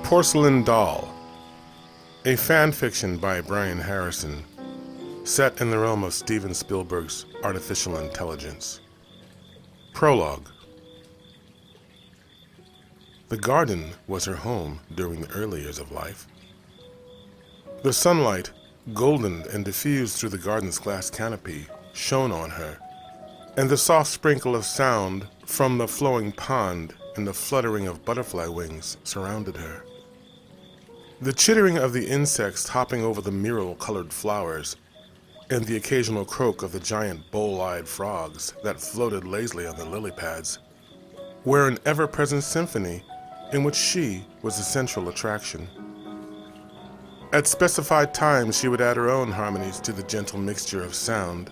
Porcelain Doll, a fan fiction by Brian Harrison, set in the realm of Steven Spielberg's artificial intelligence. Prologue. The garden was her home during the early years of life. The sunlight, goldened and diffused through the garden's glass canopy, shone on her, and the soft sprinkle of sound from the flowing pond and the fluttering of butterfly wings surrounded her. The chittering of the insects hopping over the mural-colored flowers and the occasional croak of the giant bowl-eyed frogs that floated lazily on the lily pads were an ever-present symphony in which she was the central attraction. At specified times, she would add her own harmonies to the gentle mixture of sound.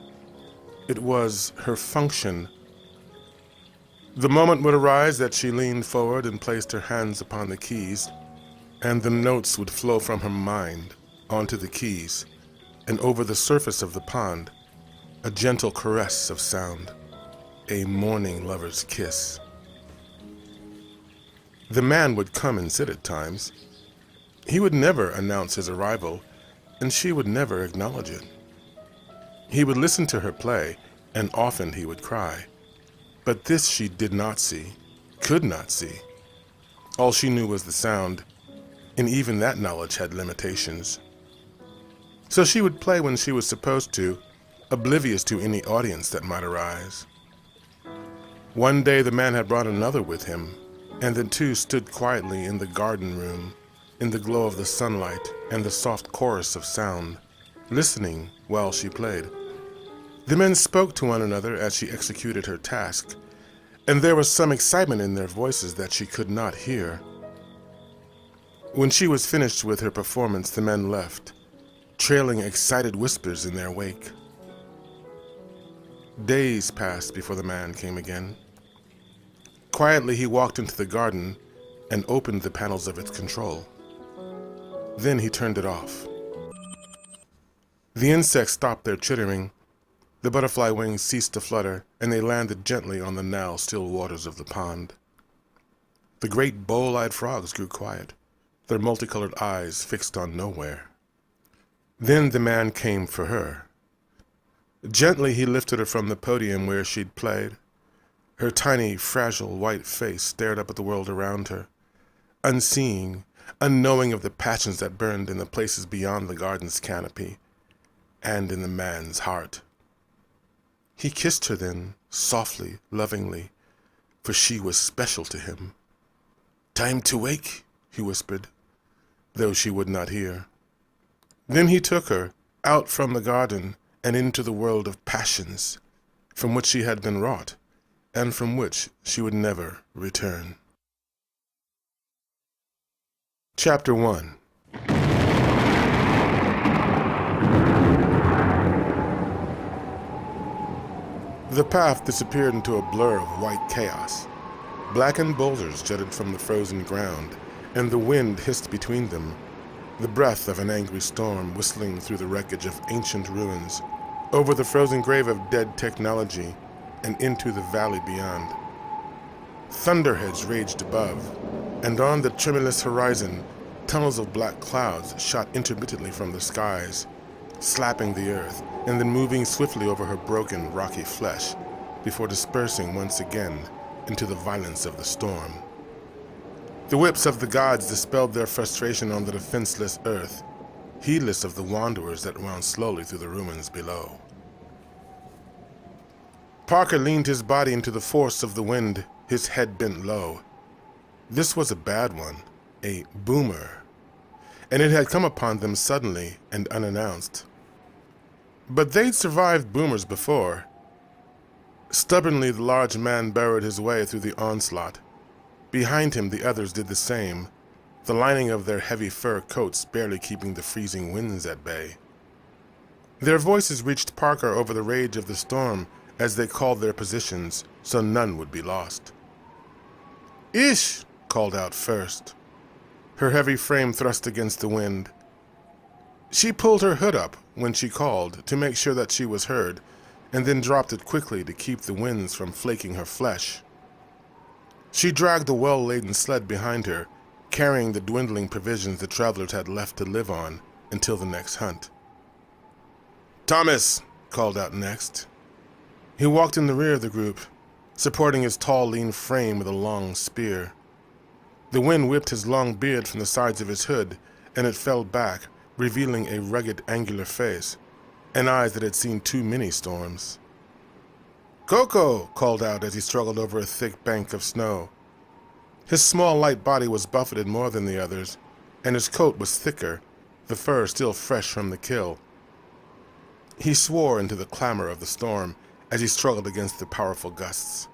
It was her function. The moment would arise that she leaned forward and placed her hands upon the keys, and the notes would flow from her mind onto the keys and over the surface of the pond, a gentle caress of sound, a morning lover's kiss. The man would come and sit at times. He would never announce his arrival, and she would never acknowledge it. He would listen to her play, and often he would cry. But this she did not see, could not see. All she knew was the sound, and even that knowledge had limitations. So she would play when she was supposed to, oblivious to any audience that might arise. One day the man had brought another with him, and the two stood quietly in the garden room, in the glow of the sunlight and the soft chorus of sound, listening while she played. The men spoke to one another as she executed her task, and there was some excitement in their voices that she could not hear. When she was finished with her performance, the men left, trailing excited whispers in their wake. Days passed before the man came again. Quietly he walked into the garden and opened the panels of its control. Then he turned it off. The insects stopped their chittering. The butterfly wings ceased to flutter, and they landed gently on the now still waters of the pond. The great bowl-eyed frogs grew quiet, their multicolored eyes fixed on nowhere. Then the man came for her. Gently he lifted her from the podium where she'd played. Her tiny, fragile white face stared up at the world around her, unseeing, unknowing of the passions that burned in the places beyond the garden's canopy and in the man's heart. He kissed her then, softly, lovingly, for she was special to him. "Time to wake," he whispered, though she would not hear. Then he took her out from the garden and into the world of passions, from which she had been wrought, and from which she would never return. Chapter 1. The path disappeared into a blur of white chaos. Blackened boulders jutted from the frozen ground, and the wind hissed between them, the breath of an angry storm whistling through the wreckage of ancient ruins, over the frozen grave of dead technology, and into the valley beyond. Thunderheads raged above, and on the tremulous horizon, tunnels of black clouds shot intermittently from the skies, slapping the earth, and then moving swiftly over her broken, rocky flesh, before dispersing once again into the violence of the storm. The whips of the gods dispelled their frustration on the defenseless earth, heedless of the wanderers that wound slowly through the ruins below. Parker leaned his body into the force of the wind, his head bent low. This was a bad one, a boomer, and it had come upon them suddenly and unannounced. But they'd survived boomers before. Stubbornly, the large man burrowed his way through the onslaught. Behind him, the others did the same, the lining of their heavy fur coats barely keeping the freezing winds at bay. Their voices reached Parker over the rage of the storm as they called their positions, so none would be lost. "Ish!" called out first, her heavy frame thrust against the wind. She pulled her hood up when she called to make sure that she was heard, and then dropped it quickly to keep the winds from flaking her flesh. She dragged the well-laden sled behind her, carrying the dwindling provisions the travelers had left to live on until the next hunt. "Thomas!" called out next. He walked in the rear of the group, supporting his tall, lean frame with a long spear. The wind whipped his long beard from the sides of his hood, and it fell back, revealing a rugged, angular face, and eyes that had seen too many storms. "Coco!" called out as he struggled over a thick bank of snow. His small, light body was buffeted more than the others, and his coat was thicker, the fur still fresh from the kill. He swore into the clamor of the storm as he struggled against the powerful gusts.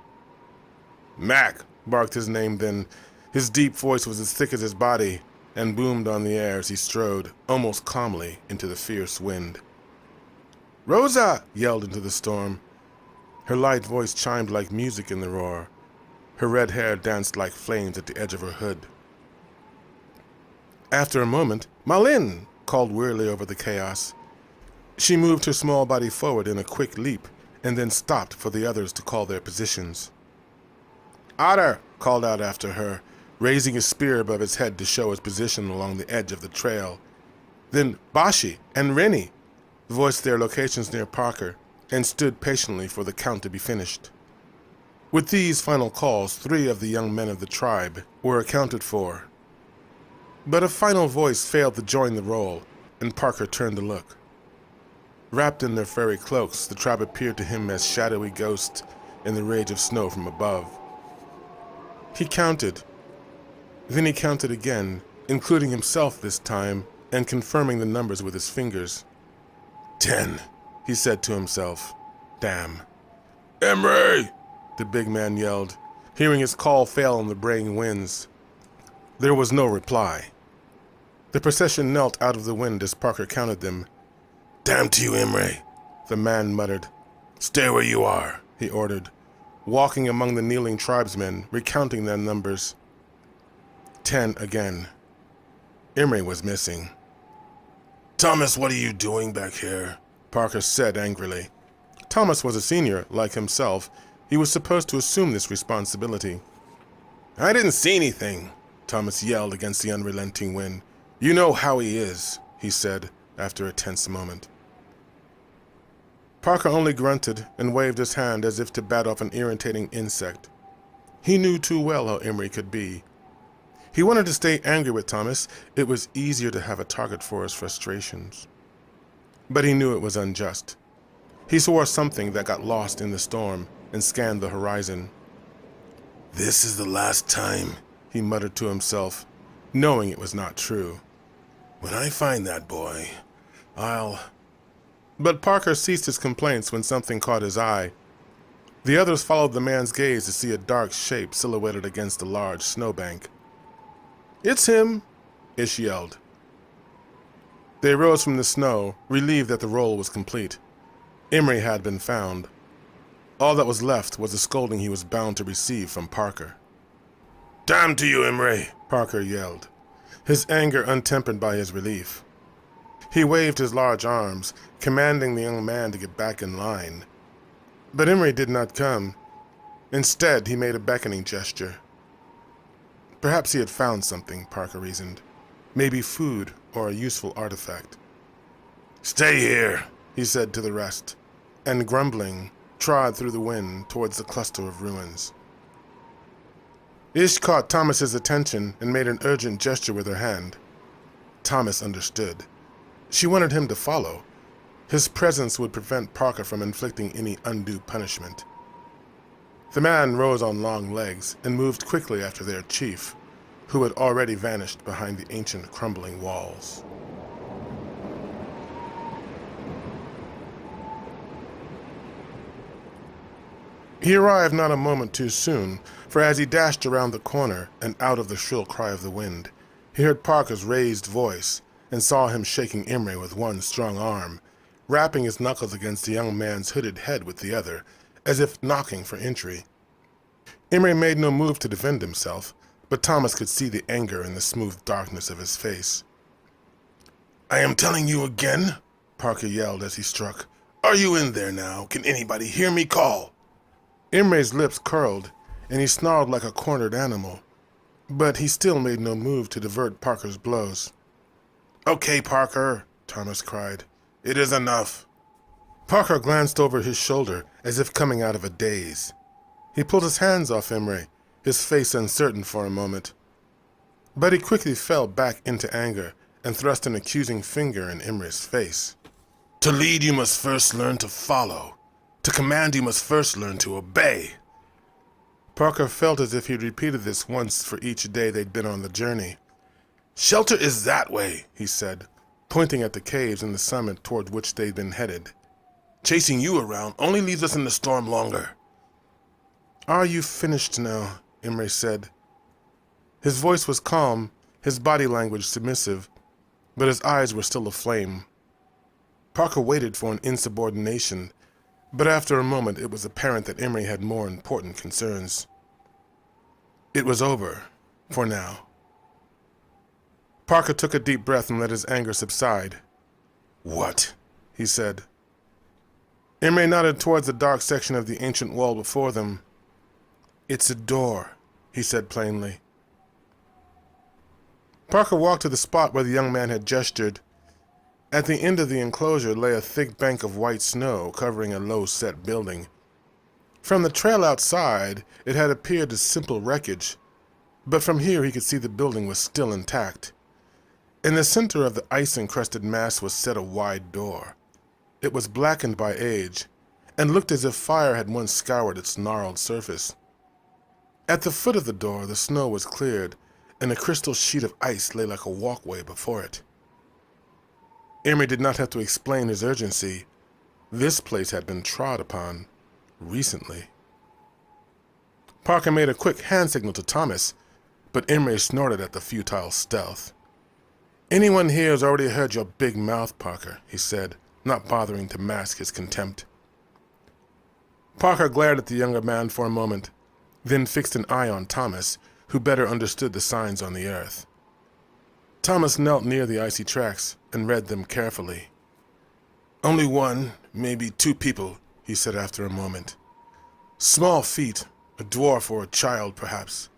"Mac!" barked his name then. His deep voice was as thick as his body and boomed on the air as he strode, almost calmly, into the fierce wind. "Rosa!" yelled into the storm. Her light voice chimed like music in the roar. Her red hair danced like flames at the edge of her hood. After a moment, "Malin!" called wearily over the chaos. She moved her small body forward in a quick leap and then stopped for the others to call their positions. "Otter!" called out after her, raising his spear above his head to show his position along the edge of the trail. Then Bashi and Rennie voiced their locations near Parker and stood patiently for the count to be finished. With these final calls, 3 of the young men of the tribe were accounted for. But a final voice failed to join the roll, and Parker turned to look. Wrapped in their furry cloaks, the tribe appeared to him as shadowy ghosts in the rage of snow from above. He counted. Then he counted again, including himself this time, and confirming the numbers with his fingers. 10, he said to himself. Damn. "Emery!" the big man yelled, hearing his call fail on the braying winds. There was no reply. The procession knelt out of the wind as Parker counted them. "Damn to you, Emery," the man muttered. "Stay where you are," he ordered, walking among the kneeling tribesmen, recounting their numbers. 10 again. Emery was missing. "Thomas, what are you doing back here?" Parker said angrily. Thomas was a senior, like himself. He was supposed to assume this responsibility. "I didn't see anything," Thomas yelled against the unrelenting wind. "You know how he is," he said after a tense moment. Parker only grunted and waved his hand as if to bat off an irritating insect. He knew too well how Emery could be. He wanted to stay angry with Thomas. It was easier to have a target for his frustrations. But he knew it was unjust. He swore something that got lost in the storm and scanned the horizon. "This is the last time," he muttered to himself, knowing it was not true. "When I find that boy, I'll—" But Parker ceased his complaints when something caught his eye. The others followed the man's gaze to see a dark shape silhouetted against a large snowbank. "It's him!" Ish yelled. They rose from the snow, relieved that the roll was complete. Emery had been found. All that was left was the scolding he was bound to receive from Parker. "Damn to you, Emery!" Parker yelled, his anger untempered by his relief. He waved his large arms, commanding the young man to get back in line. But Emery did not come. Instead, he made a beckoning gesture. Perhaps he had found something, Parker reasoned. Maybe food or a useful artifact. "Stay here," he said to the rest, and grumbling, trod through the wind towards the cluster of ruins. Ish caught Thomas's attention and made an urgent gesture with her hand. Thomas understood. She wanted him to follow. His presence would prevent Parker from inflicting any undue punishment. The man rose on long legs and moved quickly after their chief, who had already vanished behind the ancient crumbling walls. He arrived not a moment too soon, for as he dashed around the corner and out of the shrill cry of the wind, he heard Parker's raised voice and saw him shaking Emery with one strong arm, rapping his knuckles against the young man's hooded head with the other, as if knocking for entry. Emery made no move to defend himself, but Thomas could see the anger in the smooth darkness of his face. "I am telling you again," Parker yelled as he struck. "Are you in there now? Can anybody hear me call?" Emery's lips curled, and he snarled like a cornered animal. but he still made no move to divert Parker's blows. "Okay, Parker," Thomas cried. "It is enough." Parker glanced over his shoulder as if coming out of a daze. He pulled his hands off Imre, his face uncertain for a moment. But he quickly fell back into anger and thrust an accusing finger in Imre's face. "To lead, you must first learn to follow. To command, you must first learn to obey." Parker felt as if he'd repeated this once for each day they'd been on the journey. "Shelter is that way," he said, pointing at the caves in the summit toward which they'd been headed. "Chasing you around only leaves us in the storm longer." "Are you finished now?" Imre said. His voice was calm, his body language submissive, but his eyes were still aflame. Parker waited for an insubordination, but after a moment it was apparent that Imre had more important concerns. It was over, for now. Parker took a deep breath and let his anger subside. "What?" he said. Imre nodded towards the dark section of the ancient wall before them. "It's a door," he said plainly. Parker walked to the spot where the young man had gestured. At the end of the enclosure lay a thick bank of white snow covering a low-set building. From the trail outside, it had appeared as simple wreckage, but from here he could see the building was still intact. In the center of the ice-encrusted mass was set a wide door. It was blackened by age, and looked as if fire had once scoured its gnarled surface. At the foot of the door, the snow was cleared, and a crystal sheet of ice lay like a walkway before it. Imre did not have to explain his urgency. This place had been trod upon recently. Parker made a quick hand signal to Thomas, but Imre snorted at the futile stealth. "Anyone here has already heard your big mouth, Parker," he said, not bothering to mask his contempt. Parker glared at the younger man for a moment, then fixed an eye on Thomas, who better understood the signs on the earth. Thomas knelt near the icy tracks and read them carefully. "Only one, maybe two people," he said after a moment. "Small feet, a dwarf or a child, perhaps."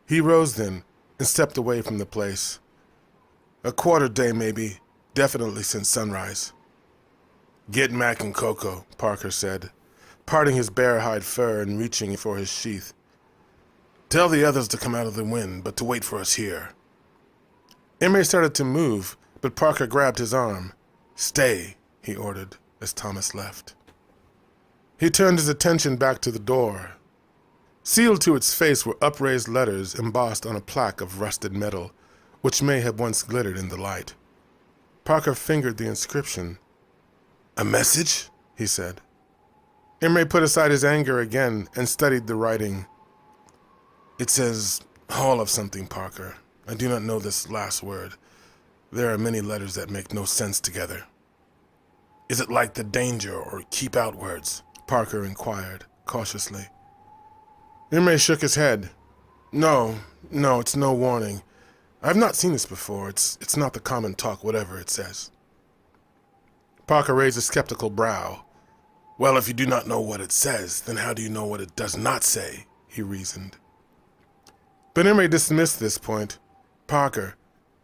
He rose then and stepped away from the place. "A quarter day, maybe, definitely since sunrise." "Get Mac and Coco," Parker said, parting his bare-hide fur and reaching for his sheath. "Tell the others to come out of the wind, but to wait for us here." Imre started to move, but Parker grabbed his arm. "Stay," he ordered as Thomas left. He turned his attention back to the door. Sealed to its face were upraised letters embossed on a plaque of rusted metal, which may have once glittered in the light. Parker fingered the inscription. "A message?" he said. Imre put aside his anger again and studied the writing. "It says, Hall of something, Parker. I do not know this last word. There are many letters that make no sense together." "Is it like the danger or keep out words?" Parker inquired, cautiously. Imre shook his head. No, it's no warning. I've not seen this before. It's not the common talk, whatever it says." Parker raised a skeptical brow. "Well, if you do not know what it says, then how do you know what it does not say?" he reasoned. But Imre dismissed this point. "Parker,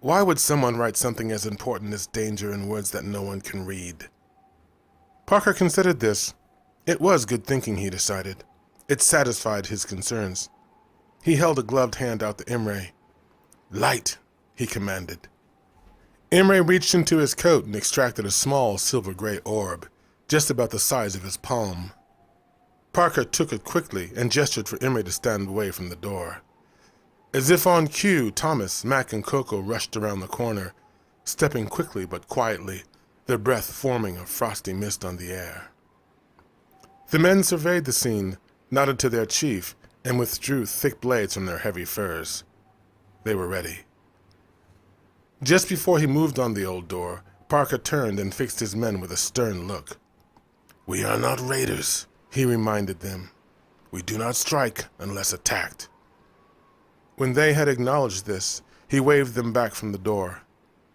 why would someone write something as important as danger in words that no one can read?" Parker considered this. It was good thinking, he decided. It satisfied his concerns. He held a gloved hand out to Imre. "Light," he commanded. Imre reached into his coat and extracted a small silver-gray orb, just about the size of his palm. Parker took it quickly and gestured for Imre to stand away from the door. As if on cue, Thomas, Mac, and Coco rushed around the corner, stepping quickly but quietly, their breath forming a frosty mist on the air. The men surveyed the scene, nodded to their chief, and withdrew thick blades from their heavy furs. They were ready. Just before he moved on the old door, Parker turned and fixed his men with a stern look. "We are not raiders," he reminded them. "We do not strike unless attacked." When they had acknowledged this, he waved them back from the door.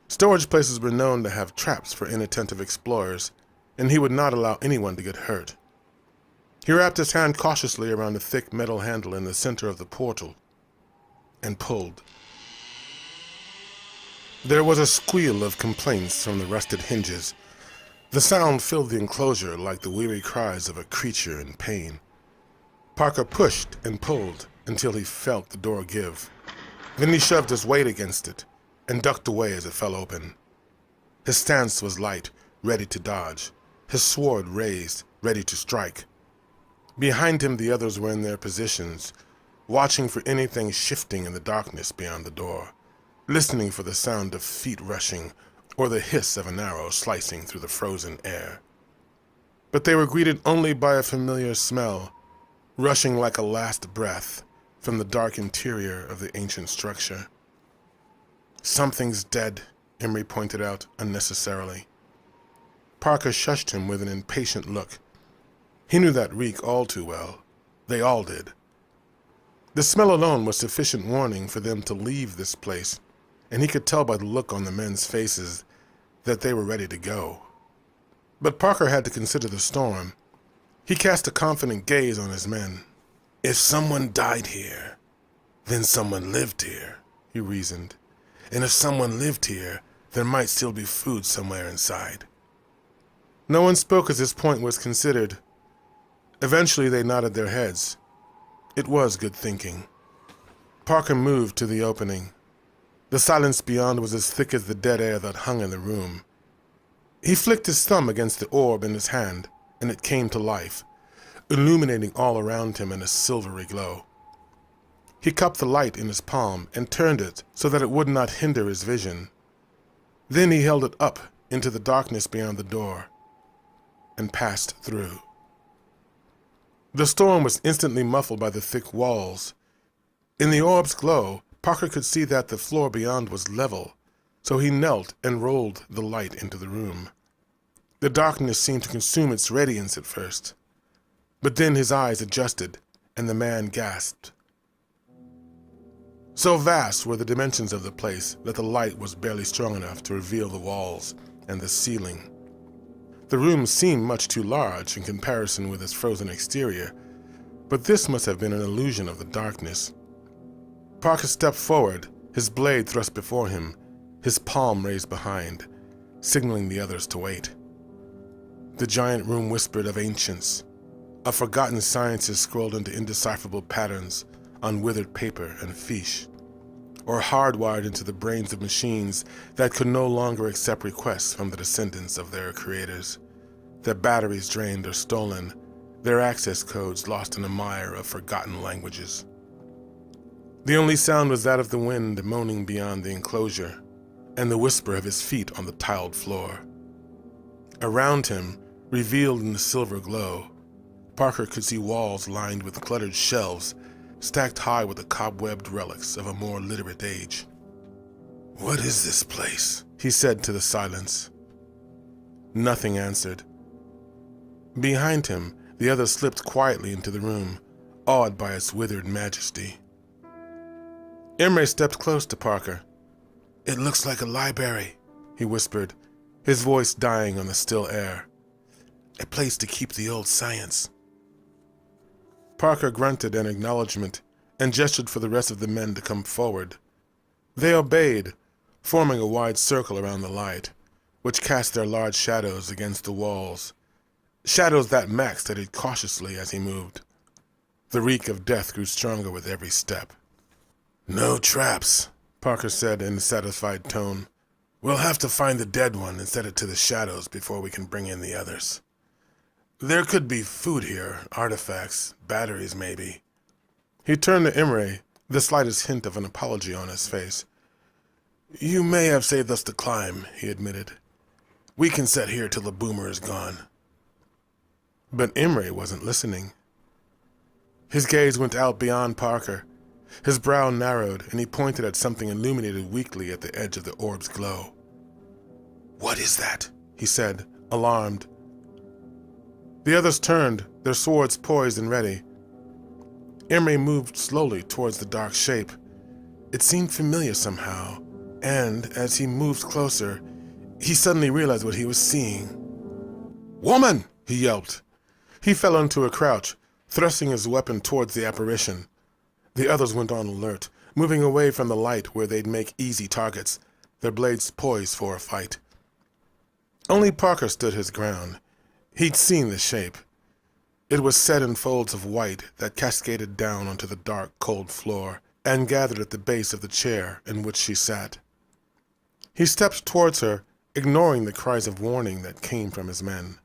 Storage places were known to have traps for inattentive explorers, and he would not allow anyone to get hurt. He wrapped his hand cautiously around a thick metal handle in the center of the portal and pulled. There was a squeal of complaints from the rusted hinges. The sound filled the enclosure like the weary cries of a creature in pain. Parker pushed and pulled until he felt the door give. Then he shoved his weight against it and ducked away as it fell open. His stance was light, ready to dodge, his sword raised, ready to strike. Behind him, the others were in their positions, watching for anything shifting in the darkness beyond the door, listening for the sound of feet rushing or the hiss of an arrow slicing through the frozen air. But they were greeted only by a familiar smell, rushing like a last breath from the dark interior of the ancient structure. "Something's dead," Emery pointed out unnecessarily. Parker shushed him with an impatient look. He knew that reek all too well. They all did. The smell alone was sufficient warning for them to leave this place, and he could tell by the look on the men's faces that they were ready to go. But Parker had to consider the storm. He cast a confident gaze on his men. "If someone died here, then someone lived here," he reasoned. "And if someone lived here, there might still be food somewhere inside." No one spoke as this point was considered. Eventually they nodded their heads. It was good thinking. Parker moved to the opening. The silence beyond was as thick as the dead air that hung in the room. He flicked his thumb against the orb in his hand, and it came to life, illuminating all around him in a silvery glow. He cupped the light in his palm and turned it so that it would not hinder his vision. Then he held it up into the darkness beyond the door and passed through. The storm was instantly muffled by the thick walls. In the orb's glow, Parker could see that the floor beyond was level, so he knelt and rolled the light into the room. The darkness seemed to consume its radiance at first, but then his eyes adjusted, and the man gasped. So vast were the dimensions of the place that the light was barely strong enough to reveal the walls and the ceiling. The room seemed much too large in comparison with its frozen exterior, but this must have been an illusion of the darkness. Parker stepped forward, his blade thrust before him, his palm raised behind, signaling the others to wait. The giant room whispered of ancients, of forgotten sciences scrolled into indecipherable patterns on withered paper and fiche, or hardwired into the brains of machines that could no longer accept requests from the descendants of their creators, their batteries drained or stolen, their access codes lost in a mire of forgotten languages. The only sound was that of the wind moaning beyond the enclosure, and the whisper of his feet on the tiled floor. Around him, revealed in the silver glow, Parker could see walls lined with cluttered shelves stacked high with the cobwebbed relics of a more literate age. "What is this place?" he said to the silence. Nothing answered. Behind him, the others slipped quietly into the room, awed by its withered majesty. Emery stepped close to Parker. "It looks like a library," he whispered, his voice dying on the still air. "A place to keep the old science." Parker grunted an acknowledgement and gestured for the rest of the men to come forward. They obeyed, forming a wide circle around the light, which cast their large shadows against the walls, shadows that Max studied cautiously as he moved. The reek of death grew stronger with every step. "No traps," Parker said in a satisfied tone. "We'll have to find the dead one and set it to the shadows before we can bring in the others. There could be food here, artifacts, batteries maybe." He turned to Emery, the slightest hint of an apology on his face. "You may have saved us the climb," he admitted. "We can sit here till the boomer is gone." But Emery wasn't listening. His gaze went out beyond Parker. His brow narrowed, and he pointed at something illuminated weakly at the edge of the orb's glow. "What is that?" he said, alarmed. The others turned, their swords poised and ready. Emery moved slowly towards the dark shape. It seemed familiar somehow, and as he moved closer, he suddenly realized what he was seeing. "Woman!" he yelped. He fell into a crouch, thrusting his weapon towards the apparition. The others went on alert, moving away from the light where they'd make easy targets, their blades poised for a fight. Only Parker stood his ground. He'd seen the shape. It was set in folds of white that cascaded down onto the dark, cold floor and gathered at the base of the chair in which she sat. He stepped towards her, ignoring the cries of warning that came from his men.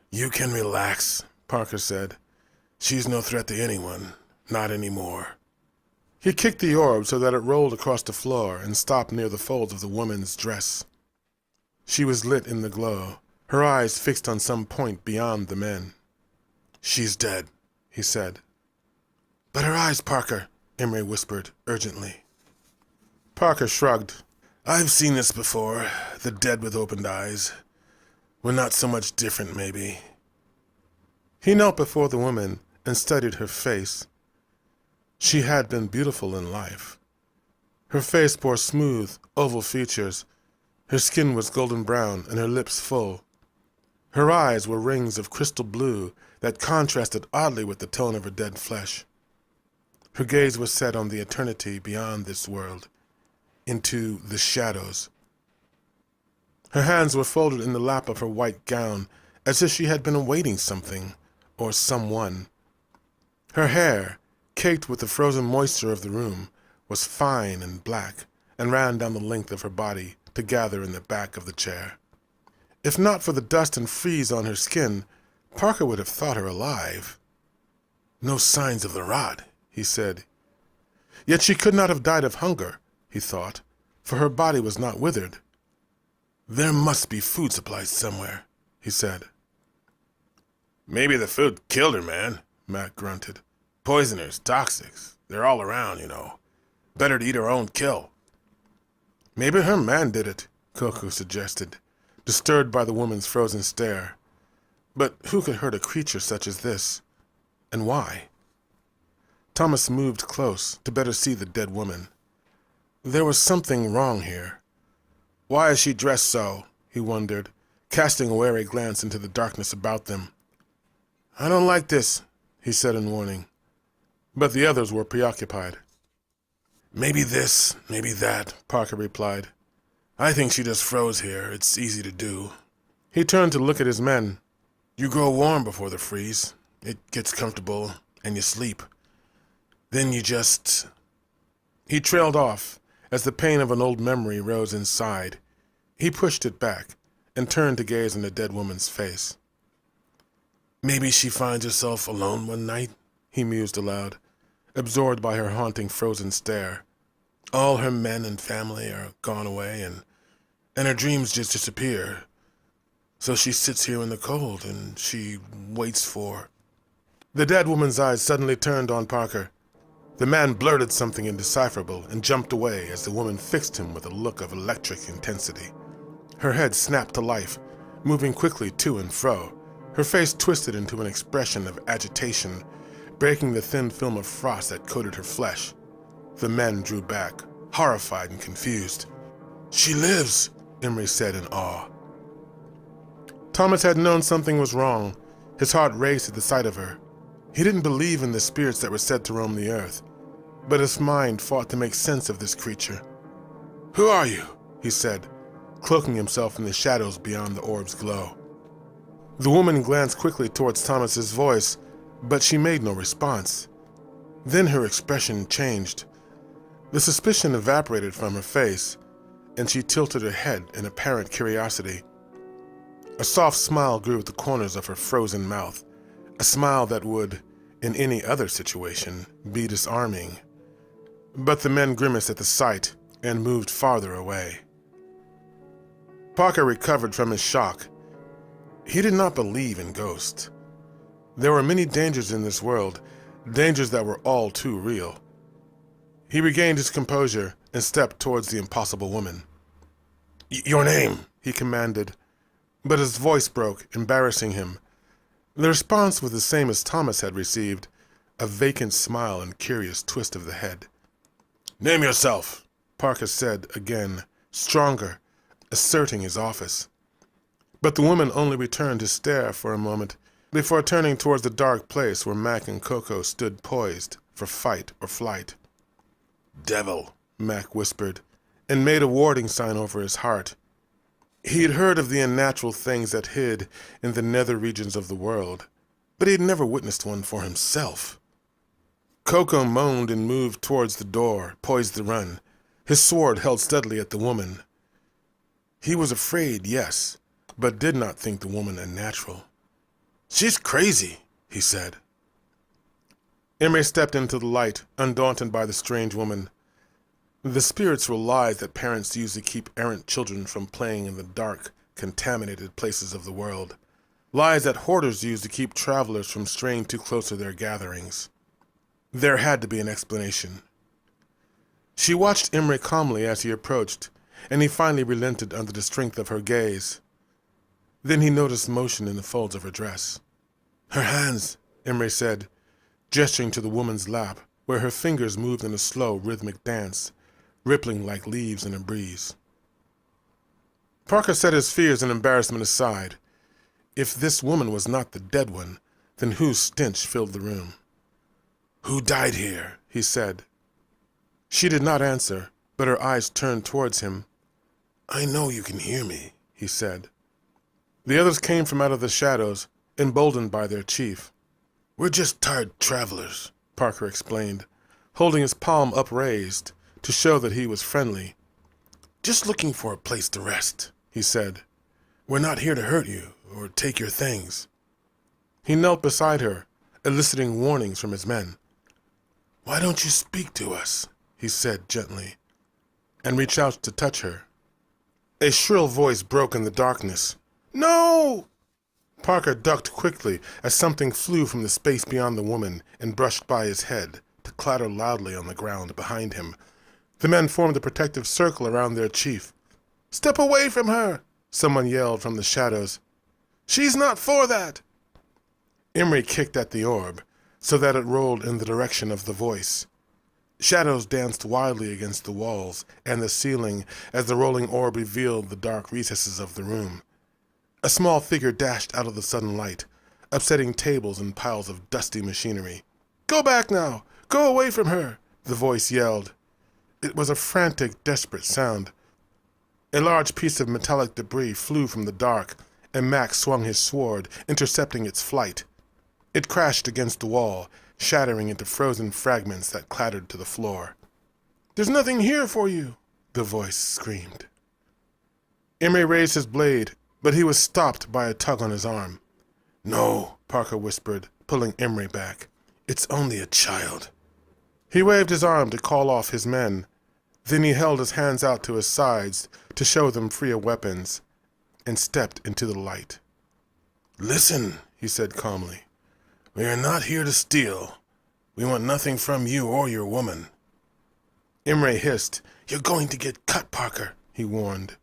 "You can relax," Parker said. "She's no threat to anyone, not anymore." He kicked the orb so that it rolled across the floor and stopped near the folds of the woman's dress. She was lit in the glow, her eyes fixed on some point beyond the men. "She's dead," he said. "But her eyes, Parker," Emery whispered urgently. Parker shrugged. "I've seen this before, the dead with opened eyes. We're not so much different, maybe." He knelt before the woman and studied her face. She had been beautiful in life. Her face bore smooth, oval features. Her skin was golden brown and her lips full. Her eyes were rings of crystal blue that contrasted oddly with the tone of her dead flesh. Her gaze was set on the eternity beyond this world, into the shadows. Her hands were folded in the lap of her white gown, as if she had been awaiting something or someone. Her hair, caked with the frozen moisture of the room, was fine and black and ran down the length of her body to gather in the back of the chair. If not for the dust and freeze on her skin, Parker would have thought her alive. "No signs of the rot," he said. Yet she could not have died of hunger, he thought, for her body was not withered. "There must be food supplies somewhere," he said. "Maybe the food killed her, man," Matt grunted. "Poisoners, toxics, they're all around, you know. Better to eat her own kill." "Maybe her man did it," Coco suggested, disturbed by the woman's frozen stare. But who could hurt a creature such as this? And why? Thomas moved close to better see the dead woman. There was something wrong here. "Why is she dressed so?" he wondered, casting a wary glance into the darkness about them. "I don't like this," he said in warning. But the others were preoccupied. "Maybe this, maybe that," Parker replied. "I think she just froze here. It's easy to do." He turned to look at his men. "You grow warm before the freeze. It gets comfortable, and you sleep. Then you just—" He trailed off as the pain of an old memory rose inside. He pushed it back and turned to gaze in the dead woman's face. "Maybe she finds herself alone one night," he mused aloud, absorbed by her haunting frozen stare. All her men and family are gone away, and her dreams just disappear. So she sits here in the cold, and she waits for... The dead woman's eyes suddenly turned on Parker. The man blurted something indecipherable and jumped away as the woman fixed him with a look of electric intensity. Her head snapped to life, moving quickly to and fro. Her face twisted into an expression of agitation, breaking the thin film of frost that coated her flesh. The men drew back, horrified and confused. "She lives," Emery said in awe. Thomas had known something was wrong. His heart raced at the sight of her. He didn't believe in the spirits that were said to roam the earth, but his mind fought to make sense of this creature. "Who are you?" he said, cloaking himself in the shadows beyond the orb's glow. The woman glanced quickly towards Thomas's voice, but she made no response. Then her expression changed. The suspicion evaporated from her face, and she tilted her head in apparent curiosity. A soft smile grew at the corners of her frozen mouth, a smile that would, in any other situation, be disarming. But the men grimaced at the sight and moved farther away. Parker recovered from his shock. He did not believe in ghosts. There were many dangers in this world, dangers that were all too real. He regained his composure and stepped towards the impossible woman. "Your name," he commanded, but his voice broke, embarrassing him. The response was the same as Thomas had received, a vacant smile and curious twist of the head. "Name yourself," Parker said again, stronger, asserting his office. But the woman only returned to stare for a moment before turning towards the dark place where Mac and Coco stood poised for fight or flight. Devil, Mac whispered, and made a warding sign over his heart. He had heard of the unnatural things that hid in the nether regions of the world, but he had never witnessed one for himself. Coco moaned and moved towards the door, poised to run, his sword held steadily at the woman. He was afraid, yes, but did not think the woman unnatural. "She's crazy," he said. Imre stepped into the light, undaunted by the strange woman. The spirits were lies that parents use to keep errant children from playing in the dark, contaminated places of the world. Lies that hoarders use to keep travelers from straying too close to their gatherings. There had to be an explanation. She watched Imre calmly as he approached, and he finally relented under the strength of her gaze. Then he noticed motion in the folds of her dress. "Her hands," Imre said, gesturing to the woman's lap, where her fingers moved in a slow, rhythmic dance, rippling like leaves in a breeze. Parker set his fears and embarrassment aside. If this woman was not the dead one, then whose stench filled the room? "Who died here?" he said. She did not answer, but her eyes turned towards him. "I know you can hear me," he said. The others came from out of the shadows, emboldened by their chief. "We're just tired travelers," Parker explained, holding his palm upraised to show that he was friendly. "Just looking for a place to rest," he said. "We're not here to hurt you or take your things." He knelt beside her, eliciting warnings from his men. "Why don't you speak to us?" he said gently, and reached out to touch her. A shrill voice broke in the darkness. "No!" Parker ducked quickly as something flew from the space beyond the woman and brushed by his head to clatter loudly on the ground behind him. The men formed a protective circle around their chief. "Step away from her!" someone yelled from the shadows. "She's not for that!" Imre kicked at the orb, so that it rolled in the direction of the voice. Shadows danced wildly against the walls and the ceiling as the rolling orb revealed the dark recesses of the room. A small figure dashed out of the sudden light, upsetting tables and piles of dusty machinery. "Go back now! Go away from her!" the voice yelled. It was a frantic, desperate sound. A large piece of metallic debris flew from the dark, and Max swung his sword, intercepting its flight. It crashed against the wall, shattering into frozen fragments that clattered to the floor. "There's nothing here for you," the voice screamed. Imre raised his blade, but he was stopped by a tug on his arm. "No," Parker whispered, pulling Imre back. "It's only a child." He waved his arm to call off his men. Then he held his hands out to his sides to show them free of weapons, and stepped into the light. "Listen," he said calmly. "We are not here to steal. We want nothing from you or your woman." Imre hissed. "You're going to get cut, Parker," he warned.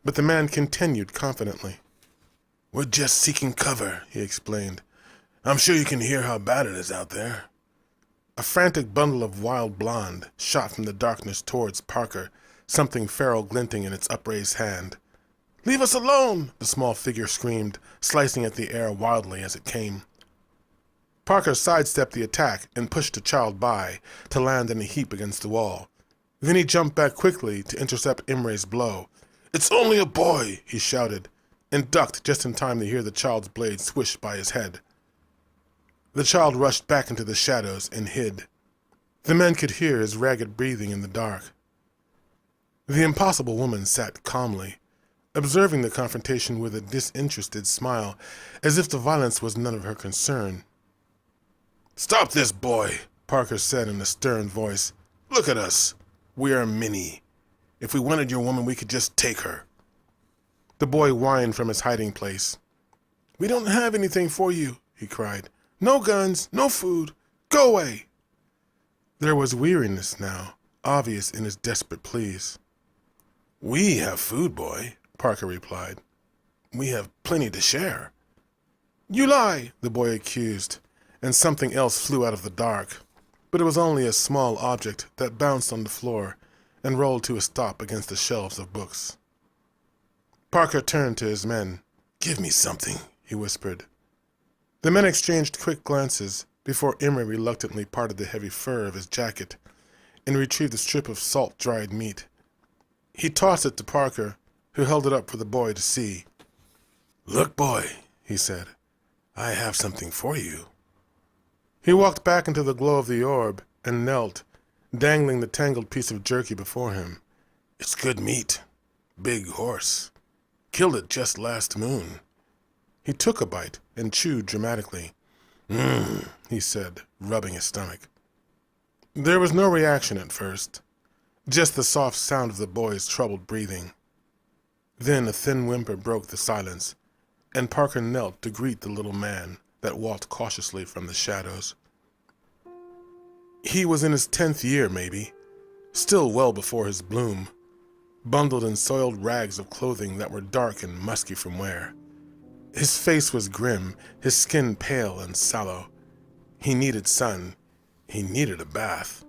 But the man continued confidently. "We're just seeking cover," he explained. "I'm sure you can hear how bad it is out there." A frantic bundle of wild blonde shot from the darkness towards Parker, something feral glinting in its upraised hand. "Leave us alone!" the small figure screamed, slicing at the air wildly as it came. Parker sidestepped the attack and pushed the child by to land in a heap against the wall. Then he jumped back quickly to intercept Imre's blow. "It's only a boy!" he shouted, and ducked just in time to hear the child's blade swish by his head. The child rushed back into the shadows and hid. The men could hear his ragged breathing in the dark. The impossible woman sat calmly, observing the confrontation with a disinterested smile, as if the violence was none of her concern. "Stop this boy," Parker said in a stern voice. "Look at us. We are many. If we wanted your woman, we could just take her." The boy whined from his hiding place. "We don't have anything for you," he cried. "No guns, no food. Go away." There was weariness now, obvious in his desperate pleas. "We have food, boy," Parker replied. "We have plenty to share." "You lie," the boy accused, and something else flew out of the dark, but it was only a small object that bounced on the floor and rolled to a stop against the shelves of books. Parker turned to his men. "Give me something," he whispered. The men exchanged quick glances before Imre reluctantly parted the heavy fur of his jacket and retrieved a strip of salt-dried meat. He tossed it to Parker, who held it up for the boy to see. "Look, boy," he said, "I have something for you." He walked back into the glow of the orb and knelt, dangling the tangled piece of jerky before him. "It's good meat. Big horse. Killed it just last moon." He took a bite and chewed dramatically. He said, rubbing his stomach. There was no reaction at first, just the soft sound of the boy's troubled breathing. Then a thin whimper broke the silence, and Parker knelt to greet the little man that walked cautiously from the shadows. He was in his 10th year, maybe, still well before his bloom, bundled in soiled rags of clothing that were dark and musky from wear. His face was grim, his skin pale and sallow. He needed sun. He needed a bath.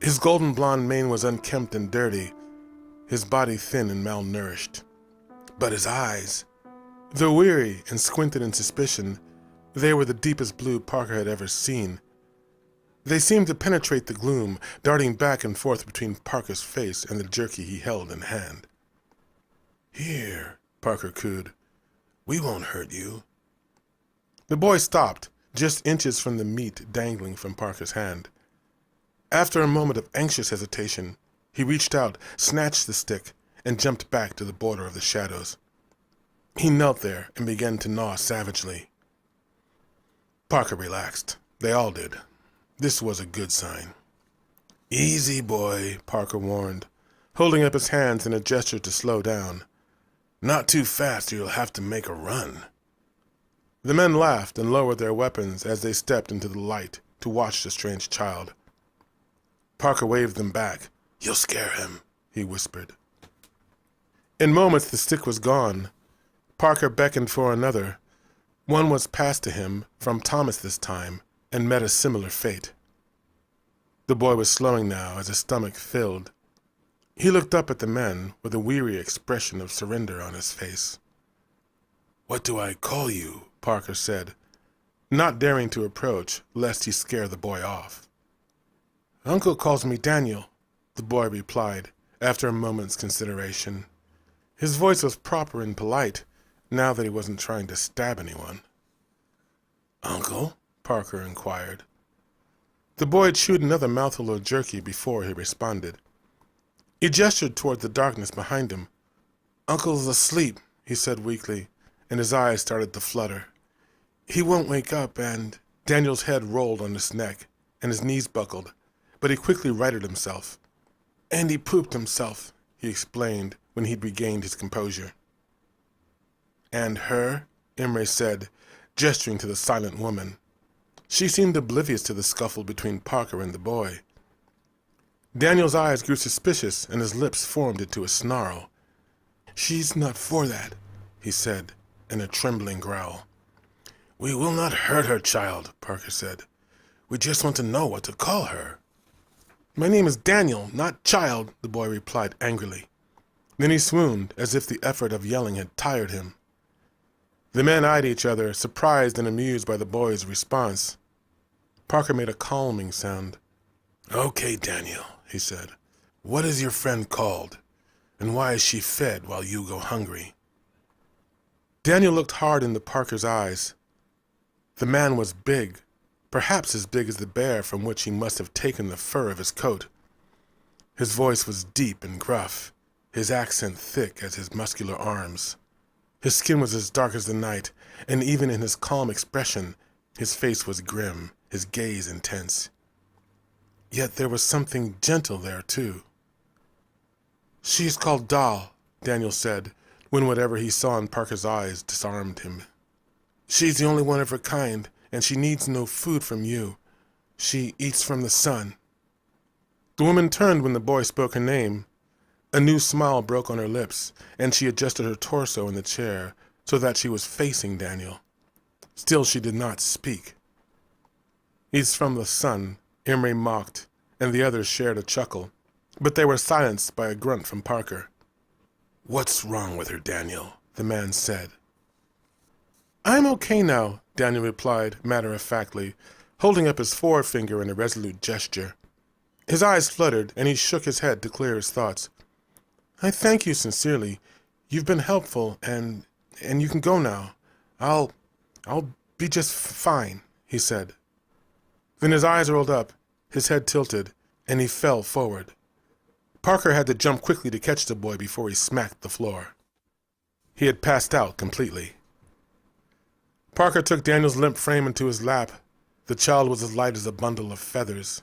His golden blonde mane was unkempt and dirty, his body thin and malnourished. But his eyes, though weary and squinted in suspicion, they were the deepest blue Parker had ever seen. They seemed to penetrate the gloom, darting back and forth between Parker's face and the jerky he held in hand. "Here," Parker cooed. "We won't hurt you." The boy stopped, just inches from the meat dangling from Parker's hand. After a moment of anxious hesitation, he reached out, snatched the stick, and jumped back to the border of the shadows. He knelt there and began to gnaw savagely. Parker relaxed. They all did. This was a good sign. "Easy, boy," Parker warned, holding up his hands in a gesture to slow down. "Not too fast or you'll have to make a run." The men laughed and lowered their weapons as they stepped into the light to watch the strange child. Parker waved them back. "You'll scare him," he whispered. In moments the stick was gone. Parker beckoned for another. One was passed to him, from Thomas this time, and met a similar fate. The boy was slowing now as his stomach filled. He looked up at the men with a weary expression of surrender on his face. "What do I call you?" Parker said, not daring to approach lest he scare the boy off. "Uncle calls me Daniel," the boy replied after a moment's consideration. His voice was proper and polite, now that he wasn't trying to stab anyone. "Uncle?" Parker inquired. The boy chewed another mouthful of jerky before he responded. He gestured toward the darkness behind him. "Uncle's asleep," he said weakly, and his eyes started to flutter. "He won't wake up, and—" Daniel's head rolled on his neck, and his knees buckled, but he quickly righted himself. "And he pooped himself," he explained when he'd regained his composure. "And her?" Imre said, gesturing to the silent woman. She seemed oblivious to the scuffle between Parker and the boy. Daniel's eyes grew suspicious and his lips formed into a snarl. "She's not for that," he said in a trembling growl. "We will not hurt her, child," Parker said. "We just want to know what to call her." "My name is Daniel, not child," the boy replied angrily. Then he swooned as if the effort of yelling had tired him. The men eyed each other, surprised and amused by the boy's response. Parker made a calming sound. "Okay, Daniel," he said. "What is your friend called? And why is she fed while you go hungry?" Daniel looked hard into Parker's eyes. The man was big, perhaps as big as the bear from which he must have taken the fur of his coat. His voice was deep and gruff, his accent thick as his muscular arms. His skin was as dark as the night, and even in his calm expression, his face was grim, his gaze intense. Yet there was something gentle there, too. "She is called Doll," Daniel said, when whatever he saw in Parker's eyes disarmed him. "She's the only one of her kind, and she needs no food from you. She eats from the sun." The woman turned when the boy spoke her name. A new smile broke on her lips, and she adjusted her torso in the chair so that she was facing Daniel. Still she did not speak. "He's from the sun," Imre mocked, and the others shared a chuckle, but they were silenced by a grunt from Parker. "What's wrong with her, Daniel?" the man said. "I'm okay now," Daniel replied matter-of-factly, holding up his forefinger in a resolute gesture. His eyes fluttered, and he shook his head to clear his thoughts. "I thank you sincerely. You've been helpful, and you can go now. I'll be just fine," he said. Then his eyes rolled up, his head tilted, and he fell forward. Parker had to jump quickly to catch the boy before he smacked the floor. He had passed out completely. Parker took Daniel's limp frame into his lap. The child was as light as a bundle of feathers.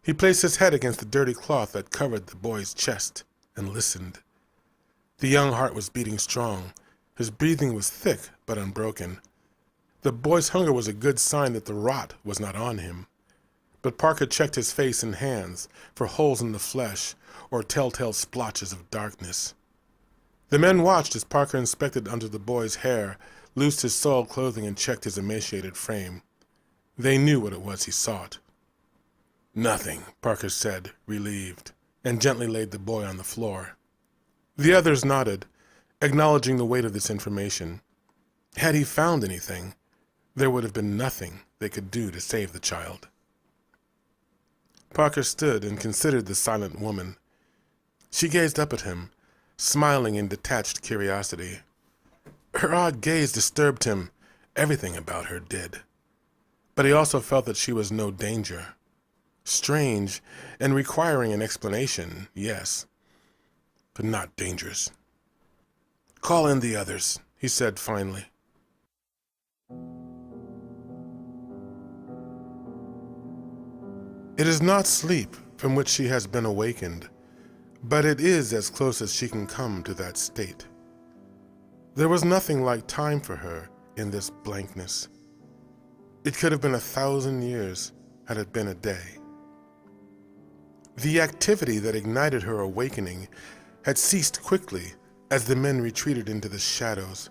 He placed his head against the dirty cloth that covered the boy's chest and listened. The young heart was beating strong. His breathing was thick but unbroken. The boy's hunger was a good sign that the wrought was not on him. But Parker checked his face and hands for holes in the flesh or telltale splotches of darkness. The men watched as Parker inspected under the boy's hair, loosed his soiled clothing, and checked his emaciated frame. They knew what it was he sought. "Nothing," Parker said, relieved, and gently laid the boy on the floor. The others nodded, acknowledging the weight of this information. Had he found anything, there would have been nothing they could do to save the child. Parker stood and considered the silent woman. She gazed up at him, smiling in detached curiosity. Her odd gaze disturbed him. Everything about her did. But he also felt that she was no danger. Strange and requiring an explanation, yes, but not dangerous. "Call in the others," he said finally. It is not sleep from which she has been awakened, but it is as close as she can come to that state. There was nothing like time for her in this blankness. It could have been 1,000 years had it been a day. The activity that ignited her awakening had ceased quickly as the men retreated into the shadows,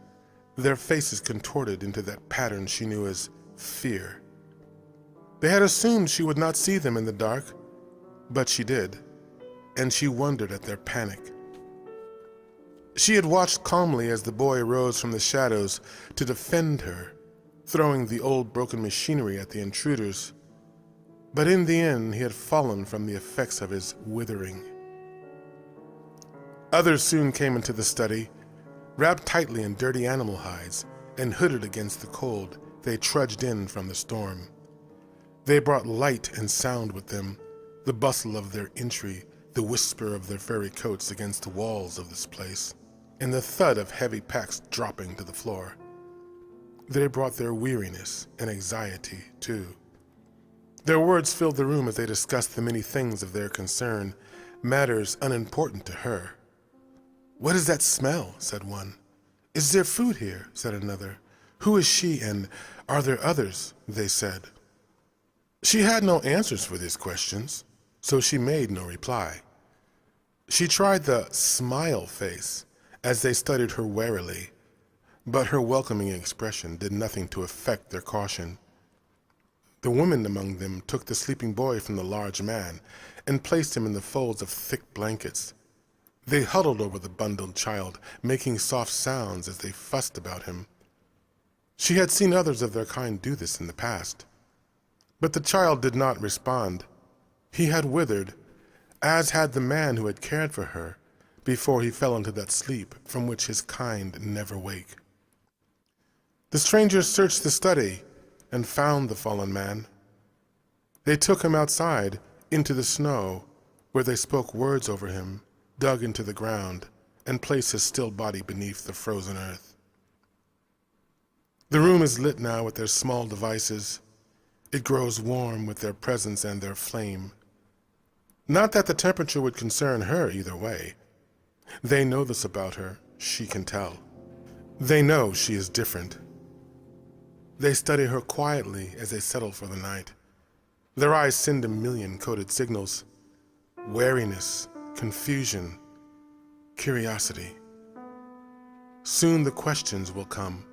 their faces contorted into that pattern she knew as fear. They had assumed she would not see them in the dark, but she did, and she wondered at their panic. She had watched calmly as the boy rose from the shadows to defend her, throwing the old broken machinery at the intruders. But in the end, he had fallen from the effects of his withering. Others soon came into the study, wrapped tightly in dirty animal hides and hooded against the cold. They trudged in from the storm. They brought light and sound with them, the bustle of their entry, the whisper of their furry coats against the walls of this place, and the thud of heavy packs dropping to the floor. They brought their weariness and anxiety, too. Their words filled the room as they discussed the many things of their concern, matters unimportant to her. "What is that smell?" said one. "Is there food here?" said another. "Who is she, and are there others?" they said. She had no answers for these questions, so she made no reply. She tried the smile face as they studied her warily, but her welcoming expression did nothing to affect their caution. The women among them took the sleeping boy from the large man and placed him in the folds of thick blankets. They huddled over the bundled child, making soft sounds as they fussed about him. She had seen others of their kind do this in the past. But the child did not respond. He had withered, as had the man who had cared for her before he fell into that sleep from which his kind never wake. The strangers searched the study and found the fallen man. They took him outside into the snow, where they spoke words over him, dug into the ground, and placed his still body beneath the frozen earth. The room is lit now with their small devices. It grows warm with their presence and their flame. Not that the temperature would concern her either way. They know this about her, she can tell. They know she is different. They study her quietly as they settle for the night. Their eyes send a million coded signals. Wariness, confusion, curiosity. Soon the questions will come.